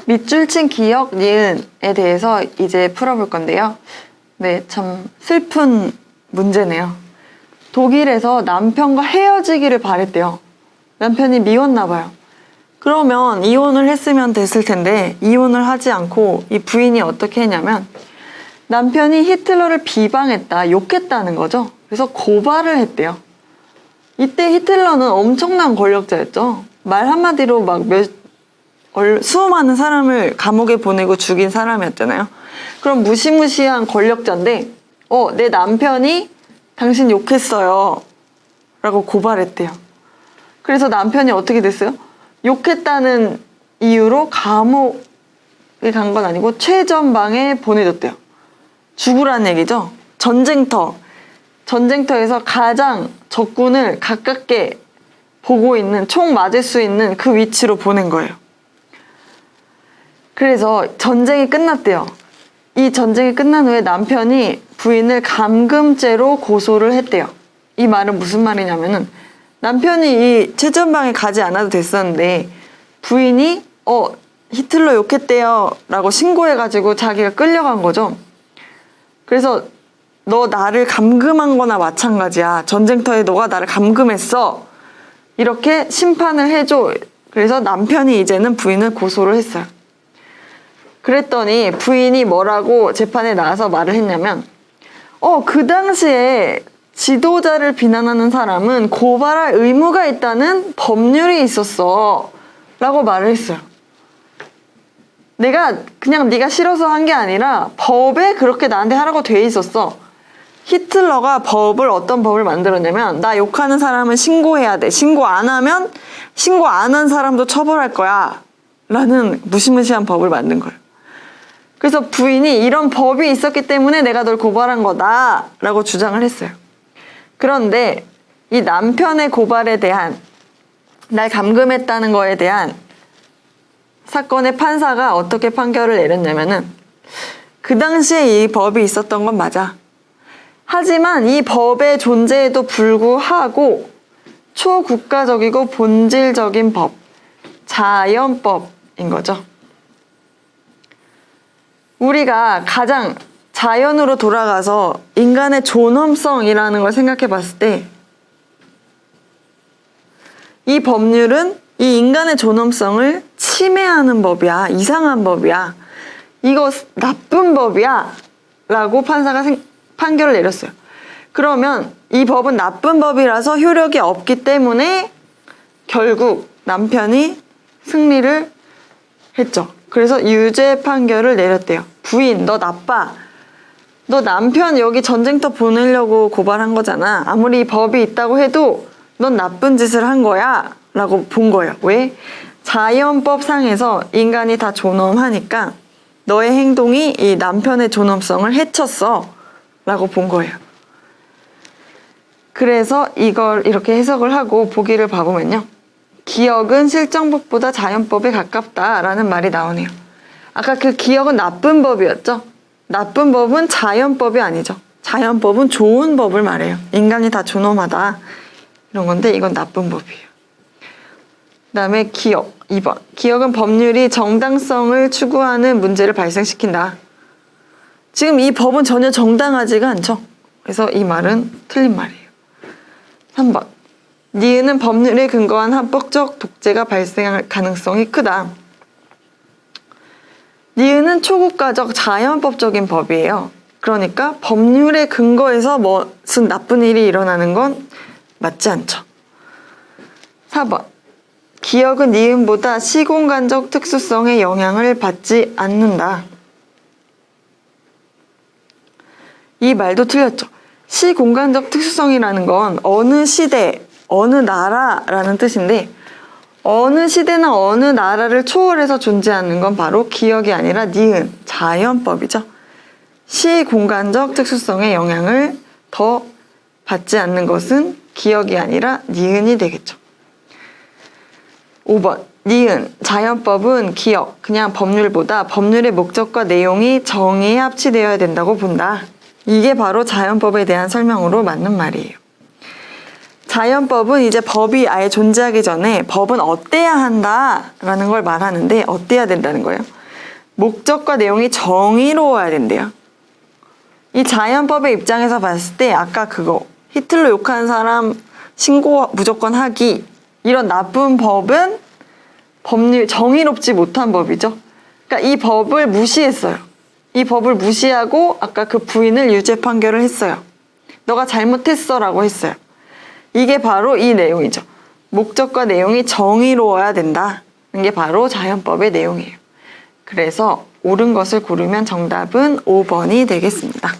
밑줄 친 기역, 니은에 대해서 이제 풀어볼 건데요. 네, 참 슬픈 문제네요. 독일에서 남편과 헤어지기를 바랬대요. 남편이 미웠나 봐요. 그러면 이혼을 했으면 됐을 텐데 이혼을 하지 않고 이 부인이 어떻게 했냐면 남편이 히틀러를 비방했다, 욕했다는 거죠. 그래서 고발을 했대요. 이때 히틀러는 엄청난 권력자였죠. 말 한마디로 막 수많은 사람을 감옥에 보내고 죽인 사람이었잖아요. 그럼 무시무시한 권력자인데 내 남편이 당신 욕했어요 라고 고발했대요. 그래서 남편이 어떻게 됐어요? 욕했다는 이유로 감옥에 간 건 아니고 최전방에 보내줬대요. 죽으라는 얘기죠. 전쟁터에서 가장 적군을 가깝게 보고 있는, 총 맞을 수 있는 그 위치로 보낸 거예요. 그래서 전쟁이 끝났대요. 이 전쟁이 끝난 후에 남편이 부인을 감금죄로 고소를 했대요. 이 말은 무슨 말이냐면은 남편이 이 최전방에 가지 않아도 됐었는데 부인이 히틀러 욕했대요 라고 신고해가지고 자기가 끌려간 거죠. 그래서 너 나를 감금한 거나 마찬가지야. 전쟁터에 너가 나를 감금했어. 이렇게 심판을 해줘. 그래서 남편이 이제는 부인을 고소를 했어요. 그랬더니 부인이 뭐라고 재판에 나와서 말을 했냐면 그 당시에 지도자를 비난하는 사람은 고발할 의무가 있다는 법률이 있었어 라고 말을 했어요. 내가 그냥 네가 싫어서 한 게 아니라 법에 그렇게 나한테 하라고 돼 있었어. 히틀러가 어떤 법을 만들었냐면 나 욕하는 사람은 신고해야 돼. 신고 안 하면 신고 안 한 사람도 처벌할 거야 라는 무시무시한 법을 만든 거예요. 그래서 부인이 이런 법이 있었기 때문에 내가 널 고발한 거다 라고 주장을 했어요. 그런데 이 남편의 고발에 대한, 날 감금했다는 거에 대한 사건의 판사가 어떻게 판결을 내렸냐면은 그 당시에 이 법이 있었던 건 맞아. 하지만 이 법의 존재에도 불구하고 초국가적이고 본질적인 법, 자연법인 거죠. 우리가 가장 자연으로 돌아가서 인간의 존엄성이라는 걸 생각해 봤을 때 이 법률은 이 인간의 존엄성을 침해하는 법이야. 이상한 법이야. 이거 나쁜 법이야. 라고 판사가 판결을 내렸어요. 그러면 이 법은 나쁜 법이라서 효력이 없기 때문에 결국 남편이 승리를 했죠. 그래서 유죄 판결을 내렸대요. 부인, 너 나빠. 너 남편 여기 전쟁터 보내려고 고발한 거잖아. 아무리 이 법이 있다고 해도 넌 나쁜 짓을 한 거야. 라고 본 거예요. 왜? 자연법상에서 인간이 다 존엄하니까 너의 행동이 이 남편의 존엄성을 해쳤어. 라고 본 거예요. 그래서 이걸 이렇게 해석을 하고 보기를 봐보면요. 기역은 실정법보다 자연법에 가깝다라는 말이 나오네요. 아까 그 기역은 나쁜 법이었죠? 나쁜 법은 자연법이 아니죠. 자연법은 좋은 법을 말해요. 인간이 다 존엄하다. 이런 건데 이건 나쁜 법이에요. 그 다음에 기역 2번. 기역은 법률이 정당성을 추구하는 문제를 발생시킨다. 지금 이 법은 전혀 정당하지가 않죠. 그래서 이 말은 틀린 말이에요. 3번. 니은은 법률에 근거한 합법적 독재가 발생할 가능성이 크다. 니은은 초국가적 자연법적인 법이에요. 그러니까 법률에 근거해서 무슨 나쁜 일이 일어나는 건 맞지 않죠. 4번. 기역은 니은보다 시공간적 특수성의 영향을 받지 않는다. 이 말도 틀렸죠. 시공간적 특수성이라는 건 어느 시대, 어느 나라라는 뜻인데 어느 시대나 어느 나라를 초월해서 존재하는 건 바로 기역이 아니라 니은, 자연법이죠. 시공간적 특수성의 영향을 더 받지 않는 것은 기역이 아니라 니은이 되겠죠. 5번. 니은, 자연법은 기역, 그냥 법률보다 법률의 목적과 내용이 정의에 합치되어야 된다고 본다. 이게 바로 자연법에 대한 설명으로 맞는 말이에요. 자연법은 이제 법이 아예 존재하기 전에 법은 어때야 한다라는 걸 말하는데 어때야 된다는 거예요. 목적과 내용이 정의로워야 된대요. 이 자연법의 입장에서 봤을 때 아까 그거 히틀러 욕하는 사람 신고 무조건 하기 이런 나쁜 법은 법률 정의롭지 못한 법이죠. 그러니까 이 법을 무시했어요. 이 법을 무시하고 아까 그 부인을 유죄 판결을 했어요. 너가 잘못했어라고 했어요. 이게 바로 이 내용이죠. 목적과 내용이 정의로워야 된다는 게 바로 자연법의 내용이에요. 그래서 옳은 것을 고르면 정답은 5번이 되겠습니다.